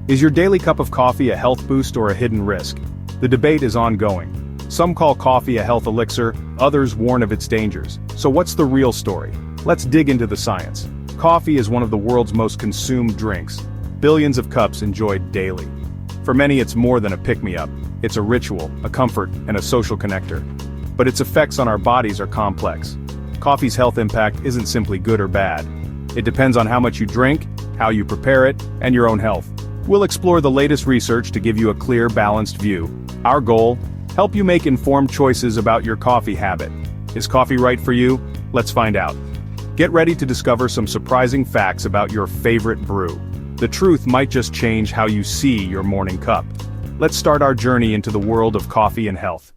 Is your daily cup of coffee a health boost or a hidden risk? The debate is ongoing. Some call coffee a health elixir, others warn of its dangers. So what's the real story? Let's dig into the science. Coffee is one of the world's most consumed drinks. Billions of cups enjoyed daily. For many, it's more than a pick-me-up. It's a ritual, a comfort, and a social connector. But its effects on our bodies are complex. Coffee's health impact isn't simply good or bad. It depends on how much you drink, how you prepare it, and your own health. We'll explore the latest research to give you a clear, balanced view. Our goal? Help you make informed choices about your coffee habit. Is coffee right for you? Let's find out. Get ready to discover some surprising facts about your favorite brew. The truth might just change how you see your morning cup. Let's start our journey into the world of coffee and health.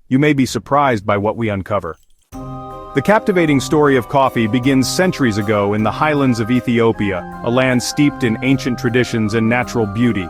You may be surprised by what we uncover. The captivating story of coffee begins centuries ago in the highlands of Ethiopia, a land steeped in ancient traditions and natural beauty.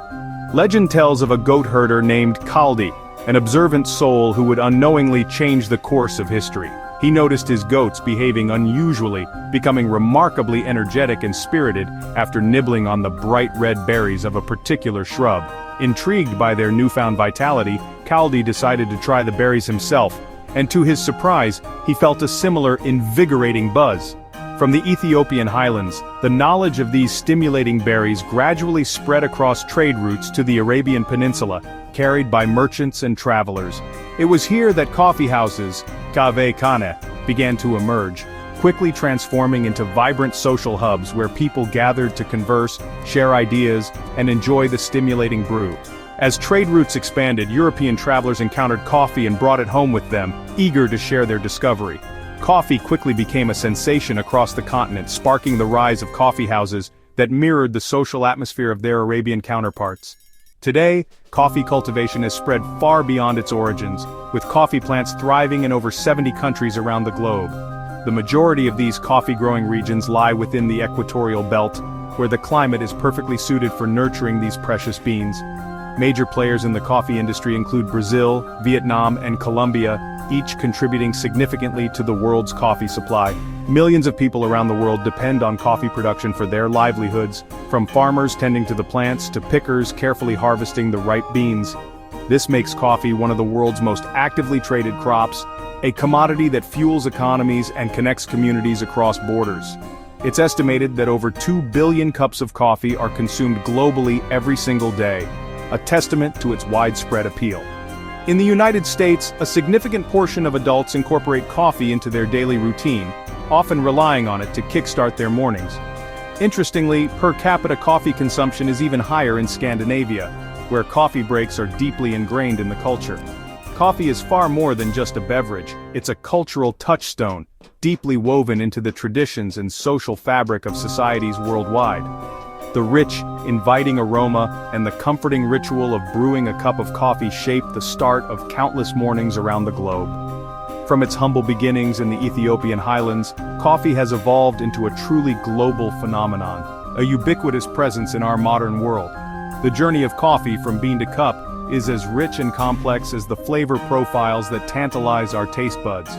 Legend tells of a goat herder named Kaldi, an observant soul who would unknowingly change the course of history. He noticed his goats behaving unusually, becoming remarkably energetic and spirited after nibbling on the bright red berries of a particular shrub. Intrigued by their newfound vitality, Kaldi decided to try the berries himself, and to his surprise, he felt a similar invigorating buzz. From the Ethiopian highlands, the knowledge of these stimulating berries gradually spread across trade routes to the Arabian Peninsula, carried by merchants and travelers. It was here that coffee houses, kave kane, began to emerge, quickly transforming into vibrant social hubs where people gathered to converse, share ideas, and enjoy the stimulating brew. As trade routes expanded, European travelers encountered coffee and brought it home with them, eager to share their discovery. Coffee quickly became a sensation across the continent, sparking the rise of coffee houses that mirrored the social atmosphere of their Arabian counterparts. Today, coffee cultivation has spread far beyond its origins, with coffee plants thriving in over 70 countries around the globe. The majority of these coffee-growing regions lie within the equatorial belt, where the climate is perfectly suited for nurturing these precious beans. Major players in the coffee industry include Brazil, Vietnam, and Colombia, each contributing significantly to the world's coffee supply. Millions of people around the world depend on coffee production for their livelihoods, from farmers tending to the plants to pickers carefully harvesting the ripe beans. This makes coffee one of the world's most actively traded crops, a commodity that fuels economies and connects communities across borders. It's estimated that over 2 billion cups of coffee are consumed globally every single day, a testament to its widespread appeal. In the United States, a significant portion of adults incorporate coffee into their daily routine, often relying on it to kickstart their mornings. Interestingly, per capita coffee consumption is even higher in Scandinavia, where coffee breaks are deeply ingrained in the culture. Coffee is far more than just a beverage, it's a cultural touchstone, deeply woven into the traditions and social fabric of societies worldwide. The rich, inviting aroma and the comforting ritual of brewing a cup of coffee shaped the start of countless mornings around the globe. From its humble beginnings in the Ethiopian highlands, coffee has evolved into a truly global phenomenon, a ubiquitous presence in our modern world. The journey of coffee from bean to cup is as rich and complex as the flavor profiles that tantalize our taste buds.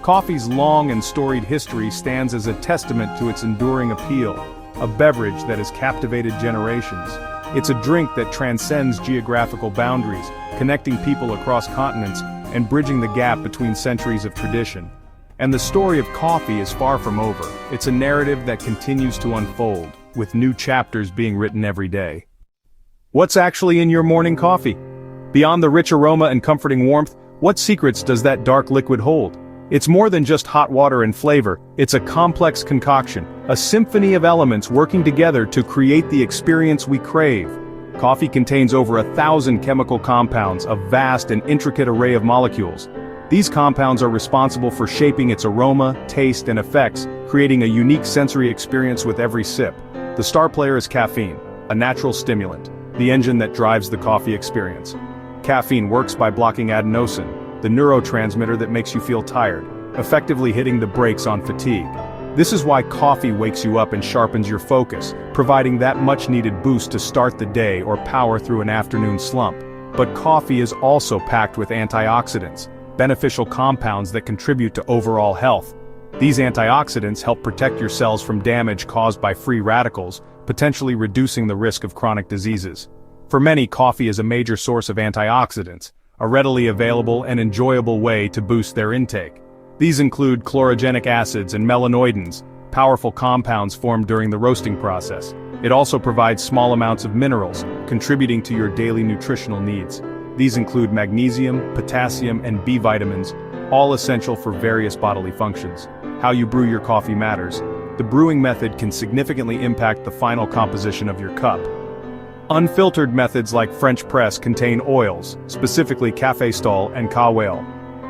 Coffee's long and storied history stands as a testament to its enduring appeal, a beverage that has captivated generations. It's a drink that transcends geographical boundaries, connecting people across continents and bridging the gap between centuries of tradition. And the story of coffee is far from over. It's a narrative that continues to unfold, with new chapters being written every day. What's actually in your morning coffee? Beyond the rich aroma and comforting warmth, what secrets does that dark liquid hold? It's more than just hot water and flavor, it's a complex concoction, a symphony of elements working together to create the experience we crave. Coffee contains over 1,000 chemical compounds, a vast and intricate array of molecules. These compounds are responsible for shaping its aroma, taste, and effects, creating a unique sensory experience with every sip. The star player is caffeine, a natural stimulant, the engine that drives the coffee experience. Caffeine works by blocking adenosine, the neurotransmitter that makes you feel tired, effectively hitting the brakes on fatigue. This is why coffee wakes you up and sharpens your focus, providing that much-needed boost to start the day or power through an afternoon slump. But coffee is also packed with antioxidants, beneficial compounds that contribute to overall health. These antioxidants help protect your cells from damage caused by free radicals, potentially reducing the risk of chronic diseases. For many, coffee is a major source of antioxidants, a readily available and enjoyable way to boost their intake. These include chlorogenic acids and melanoidins, powerful compounds formed during the roasting process. It also provides small amounts of minerals, contributing to your daily nutritional needs. These include magnesium, potassium, and B vitamins, all essential for various bodily functions. How you brew your coffee matters. The brewing method can significantly impact the final composition of your cup. Unfiltered methods like French press contain oils, specifically cafestol and kawale.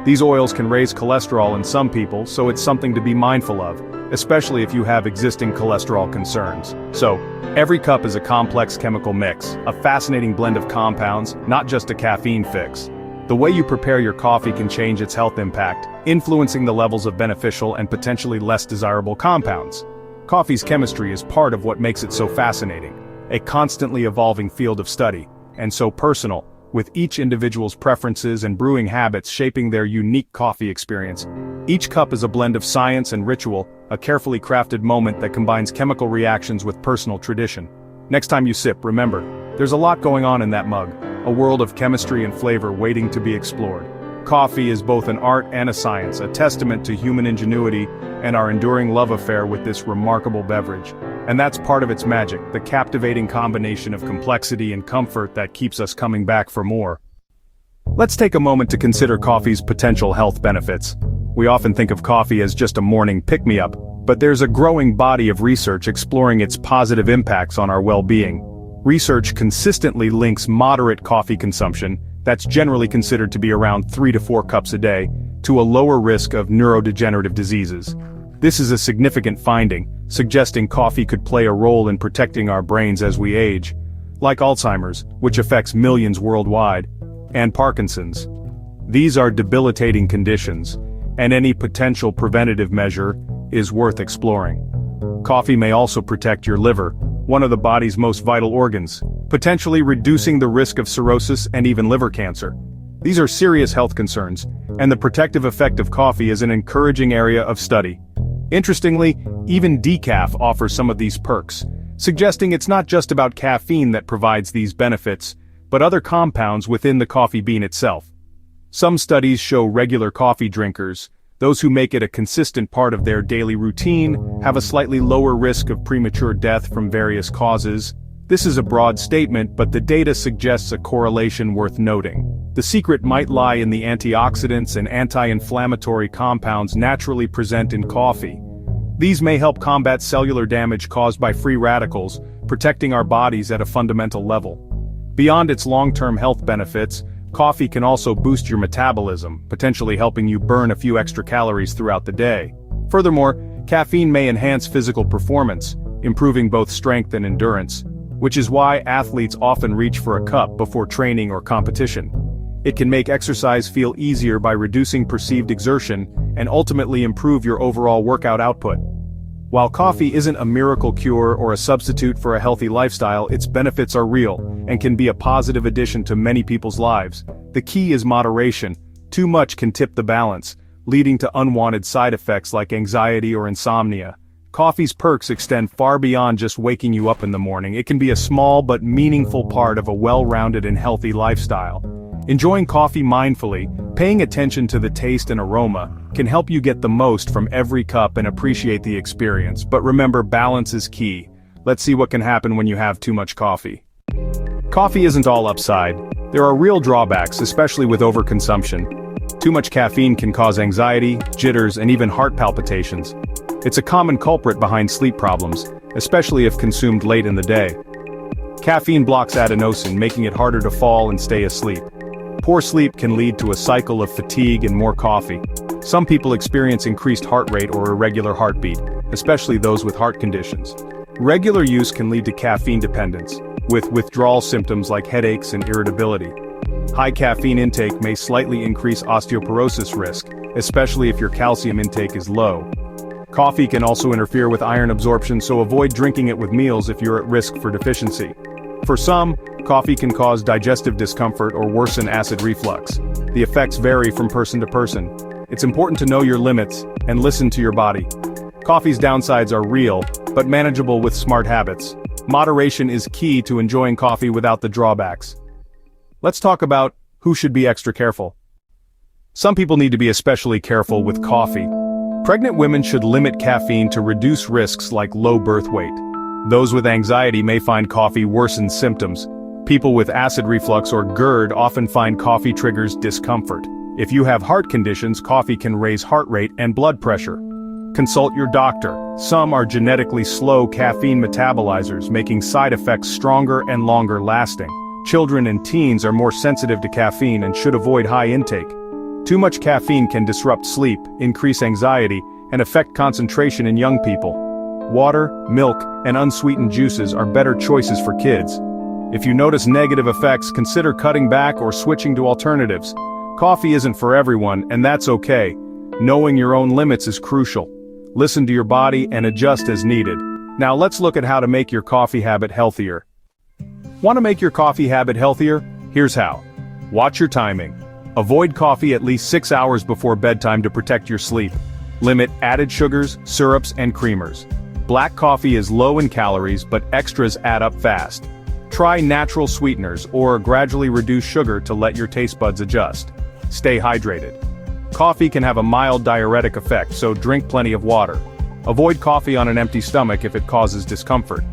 These oils can raise cholesterol in some people, so it's something to be mindful of, especially if you have existing cholesterol concerns. So, every cup is a complex chemical mix, a fascinating blend of compounds, not just a caffeine fix. The way you prepare your coffee can change its health impact, influencing the levels of beneficial and potentially less desirable compounds. Coffee's chemistry is part of what makes it so fascinating, a constantly evolving field of study, and so personal, with each individual's preferences and brewing habits shaping their unique coffee experience. Each cup is a blend of science and ritual, a carefully crafted moment that combines chemical reactions with personal tradition. Next time you sip, remember, there's a lot going on in that mug, a world of chemistry and flavor waiting to be explored. Coffee is both an art and a science, a testament to human ingenuity and our enduring love affair with this remarkable beverage. And that's part of its magic, the captivating combination of complexity and comfort that keeps us coming back for more. Let's take a moment to consider coffee's potential health benefits. We often think of coffee as just a morning pick-me-up, but there's a growing body of research exploring its positive impacts on our well-being. Research consistently links moderate coffee consumption, that's generally considered to be around 3 to 4 cups a day, to a lower risk of neurodegenerative diseases. This is a significant finding, suggesting coffee could play a role in protecting our brains as we age, like Alzheimer's, which affects millions worldwide, and Parkinson's. These are debilitating conditions, and any potential preventative measure is worth exploring. Coffee may also protect your liver, one of the body's most vital organs, potentially reducing the risk of cirrhosis and even liver cancer. These are serious health concerns, and the protective effect of coffee is an encouraging area of study. Interestingly, even decaf offers some of these perks, suggesting it's not just about caffeine that provides these benefits, but other compounds within the coffee bean itself. Some studies show regular coffee drinkers, those who make it a consistent part of their daily routine, have a slightly lower risk of premature death from various causes. This is a broad statement, but the data suggests a correlation worth noting. The secret might lie in the antioxidants and anti-inflammatory compounds naturally present in coffee. These may help combat cellular damage caused by free radicals, protecting our bodies at a fundamental level. Beyond its long-term health benefits, coffee can also boost your metabolism, potentially helping you burn a few extra calories throughout the day. Furthermore, caffeine may enhance physical performance, improving both strength and endurance, which is why athletes often reach for a cup before training or competition. It can make exercise feel easier by reducing perceived exertion and ultimately improve your overall workout output. While coffee isn't a miracle cure or a substitute for a healthy lifestyle, its benefits are real and can be a positive addition to many people's lives. The key is moderation. Too much can tip the balance, leading to unwanted side effects like anxiety or insomnia. Coffee's perks extend far beyond just waking you up in the morning. It can be a small but meaningful part of a well-rounded and healthy lifestyle. Enjoying coffee mindfully, paying attention to the taste and aroma, can help you get the most from every cup and appreciate the experience. But remember, balance is key. Let's see what can happen when you have too much coffee. Coffee isn't all upside. There are real drawbacks, especially with overconsumption. Too much caffeine can cause anxiety, jitters, and even heart palpitations. It's a common culprit behind sleep problems, especially if consumed late in the day. Caffeine blocks adenosine, making it harder to fall and stay asleep. Poor sleep can lead to a cycle of fatigue and more coffee. Some people experience increased heart rate or irregular heartbeat, especially those with heart conditions. Regular use can lead to caffeine dependence, with withdrawal symptoms like headaches and irritability. High caffeine intake may slightly increase osteoporosis risk, especially if your calcium intake is low. Coffee can also interfere with iron absorption, so avoid drinking it with meals if you're at risk for deficiency. For some, coffee can cause digestive discomfort or worsen acid reflux. The effects vary from person to person. It's important to know your limits and listen to your body. Coffee's downsides are real, but manageable with smart habits. Moderation is key to enjoying coffee without the drawbacks. Let's talk about who should be extra careful. Some people need to be especially careful with coffee. Pregnant women should limit caffeine to reduce risks like low birth weight. Those with anxiety may find coffee worsens symptoms. People with acid reflux or GERD often find coffee triggers discomfort. If you have heart conditions, coffee can raise heart rate and blood pressure. Consult your doctor. Some are genetically slow caffeine metabolizers, making side effects stronger and longer lasting. Children and teens are more sensitive to caffeine and should avoid high intake. Too much caffeine can disrupt sleep, increase anxiety, and affect concentration in young people. Water, milk, and unsweetened juices are better choices for kids. If you notice negative effects, consider cutting back or switching to alternatives. Coffee isn't for everyone, and that's okay. Knowing your own limits is crucial. Listen to your body and adjust as needed. Now let's look at how to make your coffee habit healthier. Want to make your coffee habit healthier? Here's how. Watch your timing. Avoid coffee at least 6 hours before bedtime to protect your sleep. Limit added sugars, syrups, and creamers. Black coffee is low in calories, but extras add up fast. Try natural sweeteners or gradually reduce sugar to let your taste buds adjust. Stay hydrated. Coffee can have a mild diuretic effect, so drink plenty of water. Avoid coffee on an empty stomach if it causes discomfort.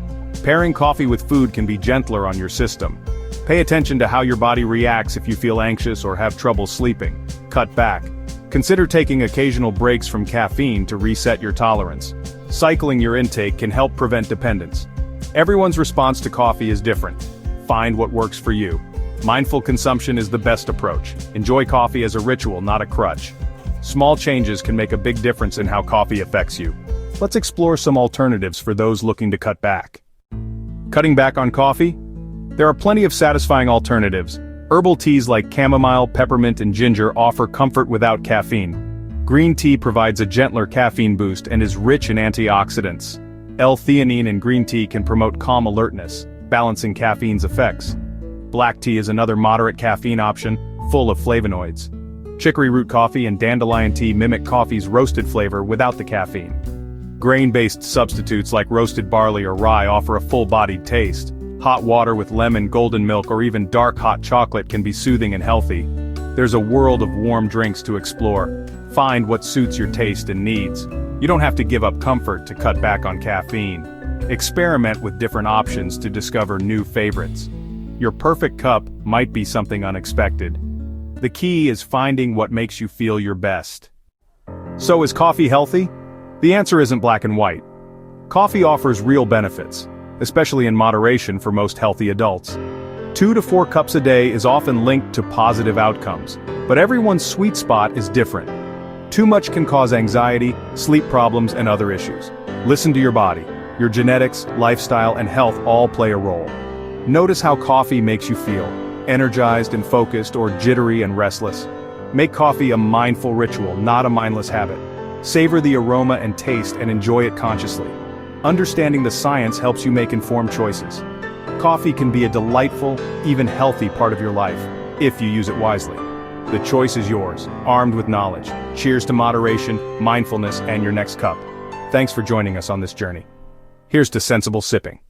Pairing coffee with food can be gentler on your system. Pay attention to how your body reacts if you feel anxious or have trouble sleeping. Cut back. Consider taking occasional breaks from caffeine to reset your tolerance. Cycling your intake can help prevent dependence. Everyone's response to coffee is different. Find what works for you. Mindful consumption is the best approach. Enjoy coffee as a ritual, not a crutch. Small changes can make a big difference in how coffee affects you. Let's explore some alternatives for those looking to cut back. Cutting back on coffee? There are plenty of satisfying alternatives. Herbal teas like chamomile, peppermint, and ginger offer comfort without caffeine. Green tea provides a gentler caffeine boost and is rich in antioxidants. L-theanine in green tea can promote calm alertness, balancing caffeine's effects. Black tea is another moderate caffeine option, full of flavonoids. Chicory root coffee and dandelion tea mimic coffee's roasted flavor without the caffeine. Grain-based substitutes like roasted barley or rye offer a full-bodied taste. Hot water with lemon, golden milk, or even dark hot chocolate can be soothing and healthy. There's a world of warm drinks to explore. Find what suits your taste and needs. You don't have to give up comfort to cut back on caffeine. Experiment with different options to discover new favorites. Your perfect cup might be something unexpected. The key is finding what makes you feel your best. So is coffee healthy? The answer isn't black and white. Coffee offers real benefits, especially in moderation for most healthy adults. 2 to 4 cups a day is often linked to positive outcomes, but everyone's sweet spot is different. Too much can cause anxiety, sleep problems, and other issues. Listen to your body. Your genetics, lifestyle, and health all play a role. Notice how coffee makes you feel, energized and focused or jittery and restless. Make coffee a mindful ritual, not a mindless habit. Savor the aroma and taste and enjoy it consciously. Understanding the science helps you make informed choices. Coffee can be a delightful, even healthy part of your life, if you use it wisely. The choice is yours, armed with knowledge. Cheers to moderation, mindfulness, and your next cup. Thanks for joining us on this journey. Here's to sensible sipping.